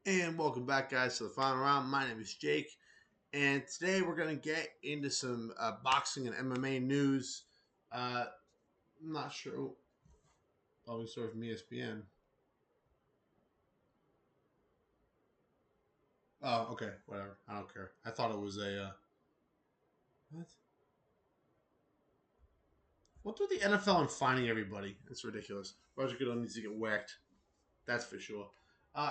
And welcome back, guys, to the final round. My name is Jake, and today we're going to get into some boxing and MMA news. I'm not sure. Probably sort from ESPN. Oh, okay, whatever. I don't care. I thought it was a what? What's with the NFL and finding everybody? It's ridiculous. Roger Goodell needs to get whacked. That's for sure.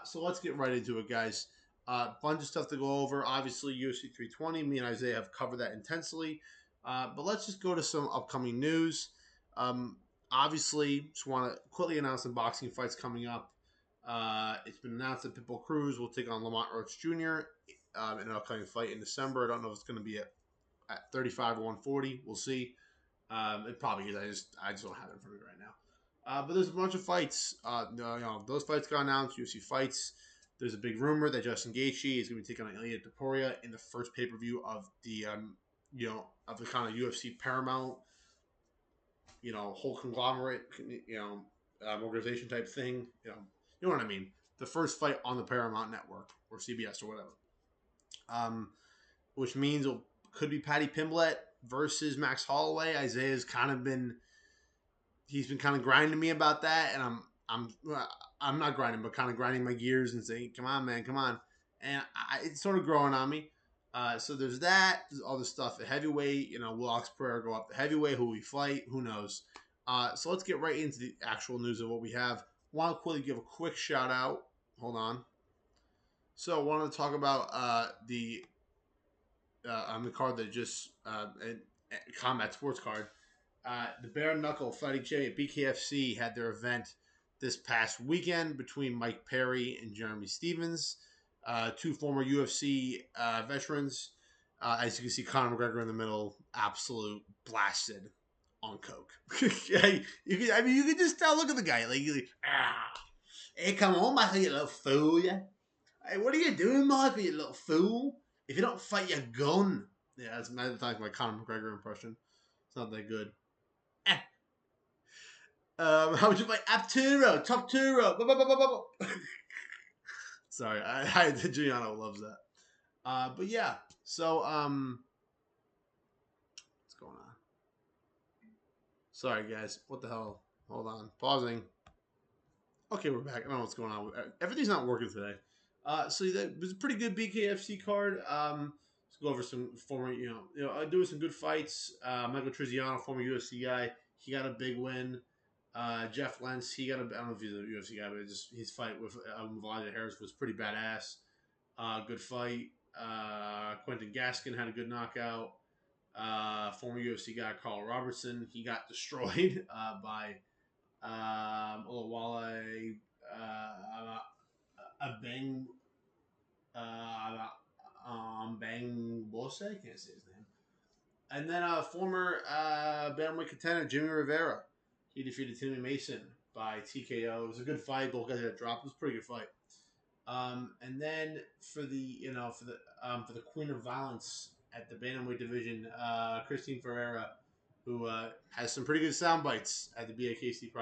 So let's get right into it, guys. Bunch of stuff to go over. Obviously, UFC 320. Me and Isaiah have covered that intensely. But let's just go to some upcoming news. Um, Obviously, just want to quickly announce some boxing fights coming up. It's been announced that Pitbull Cruz will take on Lamont Roach Jr. In an upcoming fight in December. I don't know if it's going to be at 35 or 140. We'll see. It probably is. I just don't have it in front of me right now. But there's a bunch of fights. Those fights got announced. UFC fights. There's a big rumor that Justin Gaethje is going to be taking on Ilya Topuria in the first pay per view of the kind of UFC Paramount, whole conglomerate, organization type thing. You know what I mean. The first fight on the Paramount Network or CBS or whatever. Um, which means it could be Paddy Pimblett versus Max Holloway. Isaiah's kind of been he's been kind of grinding me about that, and I'm not grinding, but kind of grinding my gears and saying, "Come on, man, come on," and it's sort of growing on me. So there's that. There's all this stuff at heavyweight. Will Ox Pereira go up to heavyweight? Who we fight? Who knows? So let's get right into the actual news of what we have. Want to quickly give a quick shout out. Hold on. So I wanted to talk about the on the card that just combat sports card. The bare knuckle fighting champion BKFC had their event this past weekend between Mike Perry and Jeremy Stevens, two former UFC veterans. As you can see, Conor McGregor in the middle, absolute blasted on coke. You can just tell. Look at the guy, hey, come on, Michael, you little fool, yeah. Hey, what are you doing, Michael, you little fool? If you don't fight your gun, yeah, that's my Conor McGregor impression. It's not that good. Eh, how would you like Apturo, Top Turo? Sorry, Giuliano loves that. But yeah, so what's going on? Sorry, guys. What the hell? Hold on, pausing. Okay, we're back. I don't know what's going on. Everything's not working today. So that was a pretty good BKFC card. Let's go over some former, doing some good fights. Michael Triziano, former UFC guy, he got a big win. Jeff Lentz, he got I don't know if he's a UFC guy, but just his fight with Elijah Harris was pretty badass. Good fight. Quentin Gaskin had a good knockout. Former UFC guy Carl Robertson, he got destroyed by Olawale Bang Bang Bose, can't say his name. And then former bantamweight contender Jimmy Rivera, he defeated Timmy Mason by TKO. It was a good fight. Both guys got dropped. It was a pretty good fight. And then for the Queen of Violence at the bantamweight division, Christine Ferreira, who has some pretty good sound bites at the BKFC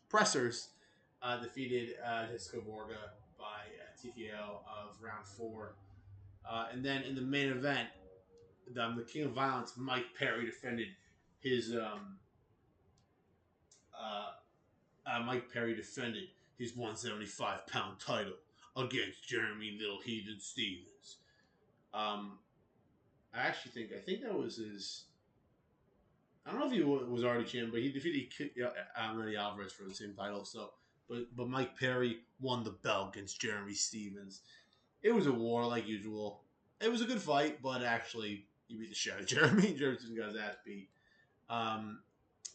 pressers, defeated Jessica Borga by TKO of round four. And then in the main event, the King of Violence, Mike Perry, defended his uh, Mike Perry defended his 175-pound title against Jeremy Little Heathen Stevens. Um, I think that was his. I don't know if he was already champion, but he defeated Eddie Alvarez for the same title. So, but Mike Perry won the belt against Jeremy Stevens. It was a war like usual. It was a good fight, but actually, he beat the shit out of Jeremy. Jeremy Stevens got his ass beat. Um,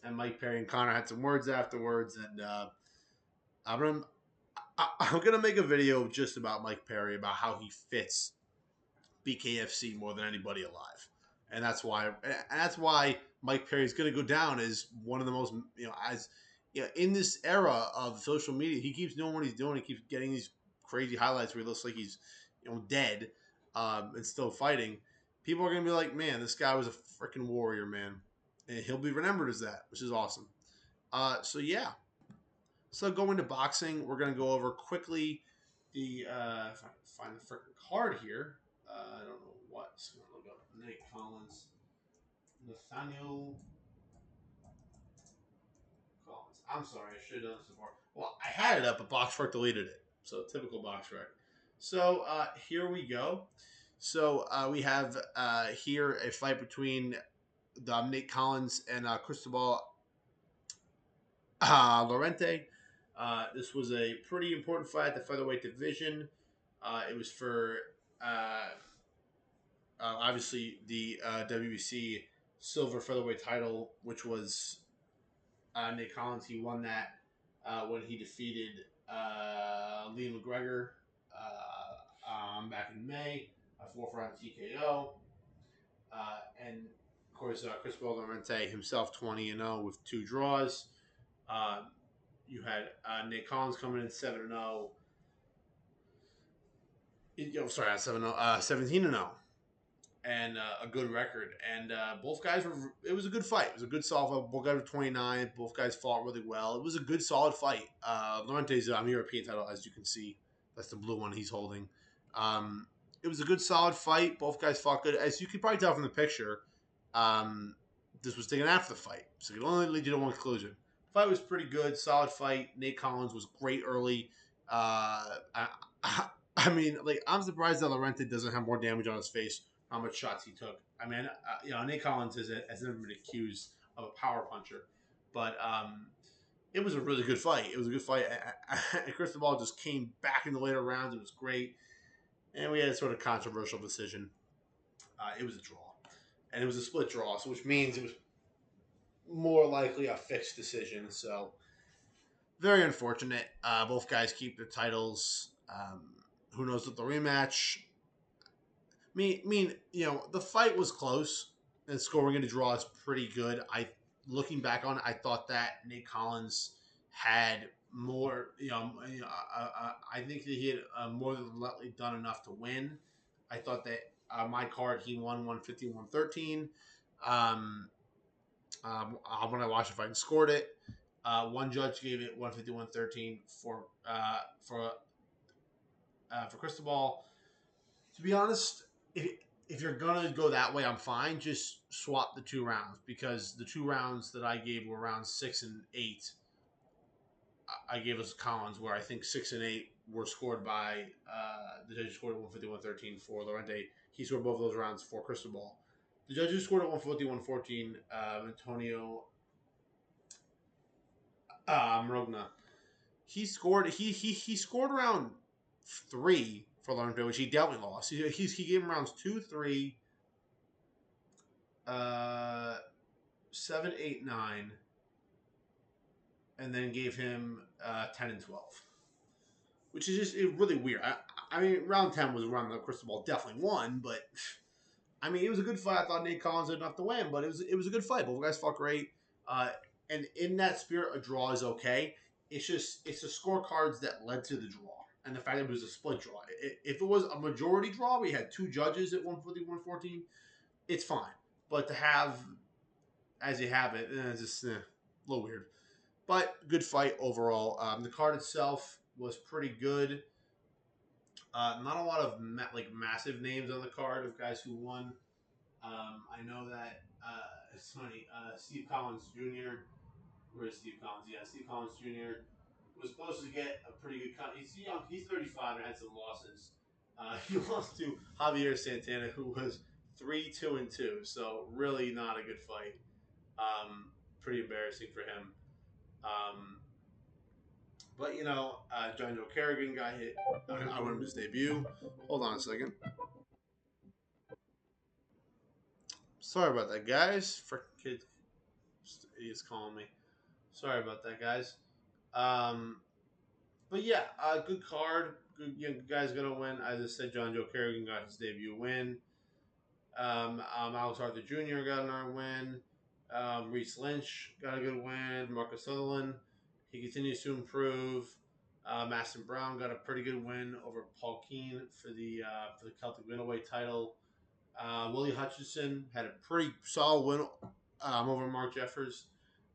and Mike Perry and Connor had some words afterwards, and I'm gonna I'm gonna make a video just about Mike Perry about how he fits BKFC more than anybody alive, and that's why Mike Perry is gonna go down as one of the most as in this era of social media. He keeps doing what he's doing. He keeps getting these crazy highlights where he looks like he's dead and still fighting. People are gonna be like, man, this guy was a freaking warrior, man, and he'll be remembered as that, which is awesome. So yeah, So going to boxing, we're going to go over quickly the if I can find the freaking card here. I don't know what. So I'm gonna look up Nate Collins, Nathaniel Collins. I'm sorry, I should have done this before. Well, I had it up, but BoxRec deleted it. So typical BoxRec. So here we go. So we have here a fight between Nate Collins and Cristobal Lorente. This was a pretty important fight at the featherweight division. It was for obviously the WBC silver featherweight title, which was Nate Collins. He won that when he defeated Liam McGregor back in May, a fourth round TKO. And of course, Chris Lorente himself 20-0 with 2 draws. Uh, you had Nate Collins coming in 7-0. Sorry, not 7-0, 17-0. And a good record. And both guys were. It was a good fight. It was a good solid fight. Both guys were 29. Both guys fought really well. It was a good solid fight. Lorente's European title, as you can see, that's the blue one he's holding. It was a good solid fight. Both guys fought good, as you can probably tell from the picture. Um, this was taken after the fight, so it only lead you to one conclusion. Fight was pretty good, solid fight. Nate Collins was great early. I mean, like, I'm surprised that Lorente doesn't have more damage on his face. How much shots he took. I mean, Nate Collins has never been accused of a power puncher, but it was a really good fight. It was a good fight. And Cristobal just came back in the later rounds. It was great, and we had a sort of controversial decision. It was a draw, and it was a split draw, so which means it was more likely a fixed decision. So very unfortunate. Both guys keep their titles. Who knows what the rematch? The fight was close, and scoring in a draw is pretty good. Looking back on it, I thought that Nate Collins had more. I think that he had more than likely done enough to win. I thought that my card he won 150, 113. When I watched the fight and scored it, one judge gave it 150, 113 for Cristobal. To be honest, if you're gonna go that way, I'm fine. Just swap the 2 rounds, because the 2 rounds that I gave were rounds 6 and 8. I gave us Collins, where I think 6 and 8 were scored by the judges scored 150, 113 for Lorente. He scored both of those rounds for Cristobal. The judges scored at 150, 114. Antonio Marogna. He scored around 3 for Lorente, which he definitely lost. He gave him rounds 2, 3, 7, 8, 9, and then gave him 10 and 12, which is just really weird. I mean, round 10 was around the Cristobal definitely won, but I mean, it was a good fight. I thought Nate Collins did enough to win, but it was a good fight. Both guys fought great, and in that spirit, a draw is okay. It's the scorecards that led to the draw, and the fact that it was a split draw. If it was a majority draw, we had 2 judges at 150, 114, it's fine. But to have, as you have it, it's just a little weird. But good fight overall. The card itself was pretty good. Not a lot of massive names on the card of guys who won. I know that it's funny. Steve Collins Jr. Where is Steve Collins? Yeah, Steve Collins Jr. was supposed to get a pretty good cut. He's young. He's 35 and had some losses. He lost to Javier Santana, who was 3-2-2. So really not a good fight. Pretty embarrassing for him. But John Joe Kerrigan got hit. I went his debut. Hold on a second. Sorry about that, guys. Freaking kid, he's calling me. Sorry about that, guys. But yeah, good card. Good, guys gonna win. As I said, John Joe Kerrigan got his debut win. Alex Arthur Jr. got another win. Reese Lynch got a good win. Marcus Sutherland, he continues to improve. Maston Brown got a pretty good win over Paul Keane for the Celtic middleweight title. Willie Hutchinson had a pretty solid win over Mark Jeffers.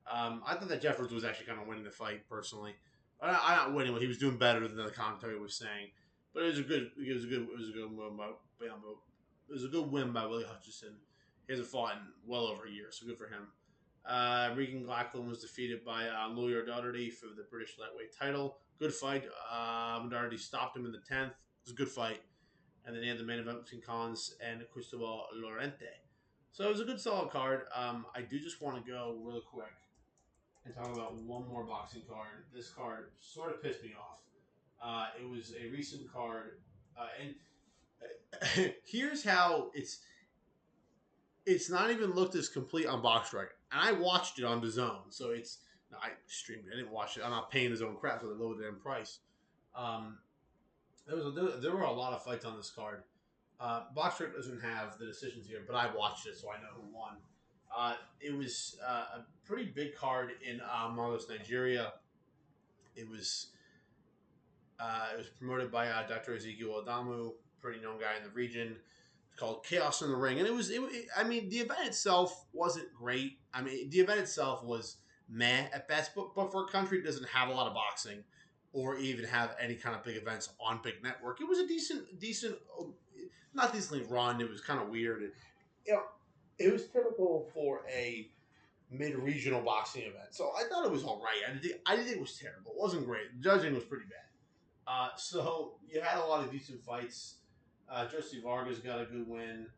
I thought that Jeffers was actually kind of winning the fight personally. I not winning, but he was doing better than the commentary was saying. But it was a good win by, it was a good win by Willie Hutchison. He hasn't fought in well over a year, so good for him. Regan Glackland was defeated by Louis Doherty for the British lightweight title. Good fight. Doherty stopped him in the 10th. It was a good fight. And then he had the main event between Collins and Cristobal Lorente. So it was a good, solid card. I do just want to go really quick and talk about one more boxing card. This card sort of pissed me off. It was a recent card, and here's how it's not even looked as complete on BoxRec, and I watched it on the Zone, so it's no, I streamed it. I didn't watch it. I'm not paying the Zone crap, so they lowered it in price. Um, there were a lot of fights on this card. BoxRec doesn't have the decisions here, but I watched it, so I know who won. It was a pretty big card in Lagos, Nigeria. It was promoted by Dr. Ezekiel Adamu, pretty known guy in the region. It's called Chaos in the Ring, and I mean, the event itself wasn't great. I mean, the event itself was meh at best, but for a country that doesn't have a lot of boxing or even have any kind of big events on big network, it was a decent, not decently run. It was kind of weird. You know, it was typical for a mid-regional boxing event. So I thought it was all right. I didn't think it was terrible. It wasn't great. The judging was pretty bad. So you had a lot of decent fights. Jesse Vargas got a good win.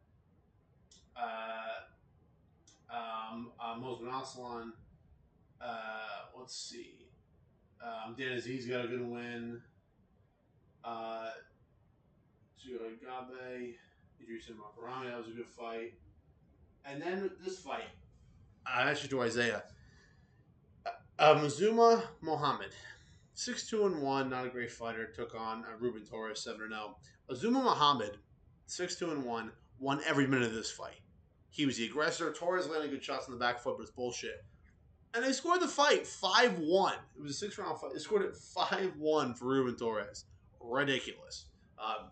Mosman Aslan. Let's see. Dan Aziz got a good win. Julian Gabe. Idris Makarami. That was a good fight. And then this fight. Actually, to Isaiah. Mazuma Mohammed. 6-2-1, not a great fighter. Took on Ruben Torres 7-0. Azuma Muhammad, 6-2-1, won every minute of this fight. He was the aggressor. Torres landed good shots in the back foot, but it's bullshit. And they scored the fight 5-1. It was a 6-round fight. They scored it 5-1 for Ruben Torres. Ridiculous.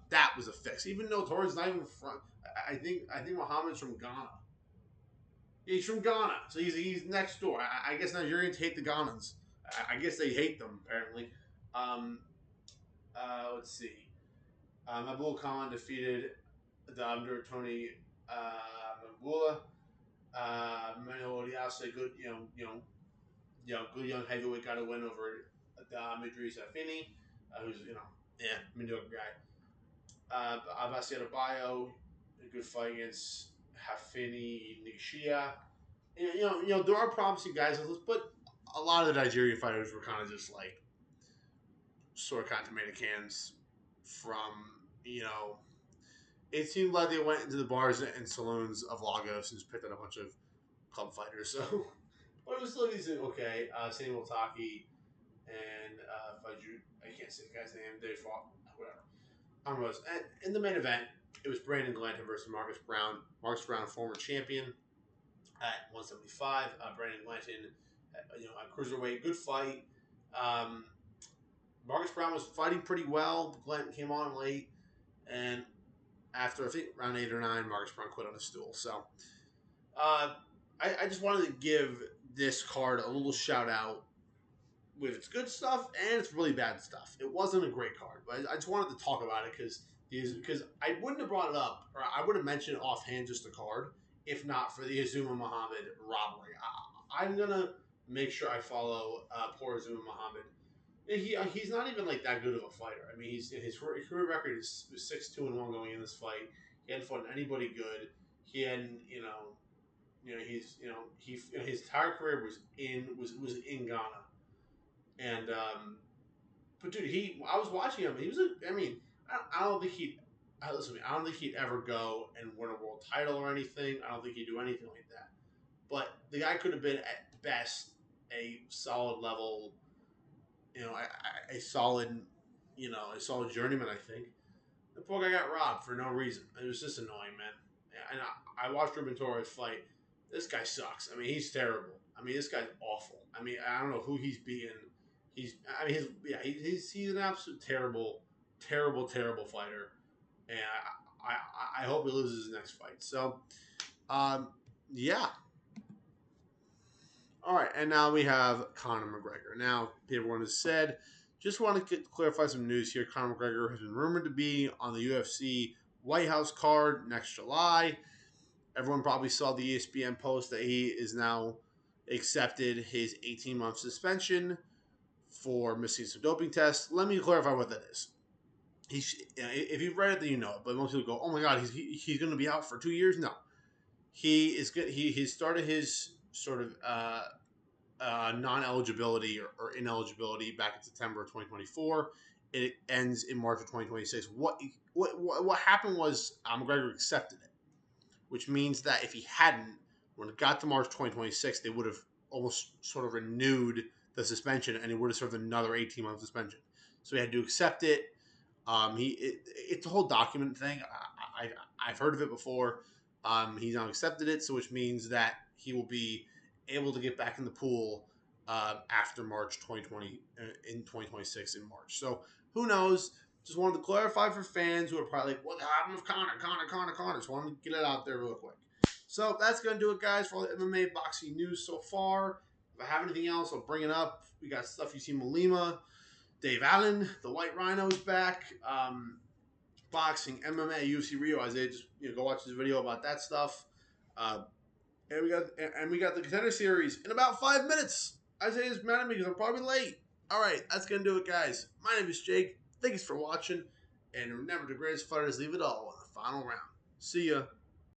That was a fix. Even though Torres is not even front. I think Muhammad's from Ghana. Yeah, he's from Ghana, so he's next door. I guess Nigerians hate the Ghanans. I guess they hate them, apparently. Um, let's see. Abdul Khan defeated the under Tony Mabula. Manuel Diaz, good, good young heavyweight, got a win over Midris Afini, who's mediocre guy. Abbas Adebayo, a good fight against Hafini Nishia. There are promising guys on this, but a lot of the Nigerian fighters were kind of just like sort of tomato cans from, it seemed like they went into the bars and saloons of Lagos and just picked up a bunch of club fighters. So, but it was still decent. Okay, Samuel Taki and Faju, I can't say the guy's name. They fought whatever. And in the main event, it was Brandon Glanton versus Marcus Brown. Marcus Brown, former champion at 175. Brandon Glanton, at cruiserweight, good fight. Marcus Brown was fighting pretty well. Glanton came on late, and after I think round 8 or 9, Marcus Brown quit on a stool. So I just wanted to give this card a little shout out with its good stuff and its really bad stuff. It wasn't a great card, but I just wanted to talk about it because I wouldn't have brought it up, or I would have mentioned offhand just the card if not for the Azuma Muhammad robbery. I'm gonna make sure I follow poor Azuma Muhammad. He's not even like that good of a fighter. I mean, his career record is 6-2-1 going in this fight. He hadn't fought anybody good. He hadn't, his entire career was in Ghana, and but dude, I was watching him. He was I don't think he'd. Listen to me. I don't think he'd ever go and win a world title or anything. I don't think he'd do anything like that. But the guy could have been at best a solid level, a solid, a solid journeyman. I think the poor guy got robbed for no reason. It was just annoying, man. And I watched Ruben Torres fight. This guy sucks. I mean, he's terrible. I mean, this guy's awful. I mean, I don't know who he's beating. He's an absolute terrible fighter, and I hope he loses his next fight. So, yeah. All right, and now we have Conor McGregor. Now, everyone has said, just want to clarify some news here. Conor McGregor has been rumored to be on the UFC White House card next July. Everyone probably saw the ESPN post that he is now accepted his 18-month suspension for missing some doping tests. Let me clarify what that is. If you've read it, then you know it. But most people go, "Oh my God, he's going to be out for 2 years." No, he is good. He started his sort of non-eligibility or ineligibility back in September of 2024. It ends in March of 2026. What happened was McGregor accepted it, which means that if he hadn't, when it got to March 2026, they would have almost sort of renewed the suspension, and it would have served another 18-month suspension. So he had to accept it. It's a whole document thing. I've heard of it before. He's now accepted it, so which means that he will be able to get back in the pool after March 2020 in 2026 in March. So who knows? Just wanted to clarify for fans who are probably like, "What happened with Connor?" Just wanted to get it out there real quick. So that's gonna do it, guys, for all the MMA boxing news so far. If I have anything else, I'll bring it up. We got stuff you see Malima. Dave Allen, the White Rhino, is back. Boxing, MMA, UFC Rio. Isaiah, just go watch this video about that stuff. Uh, and we got the Contender Series in about 5 minutes. Isaiah's mad at me because I'm probably late. All right, that's gonna do it, guys. My name is Jake. Thanks for watching, and remember, the greatest fighters leave it all in the final round. See ya.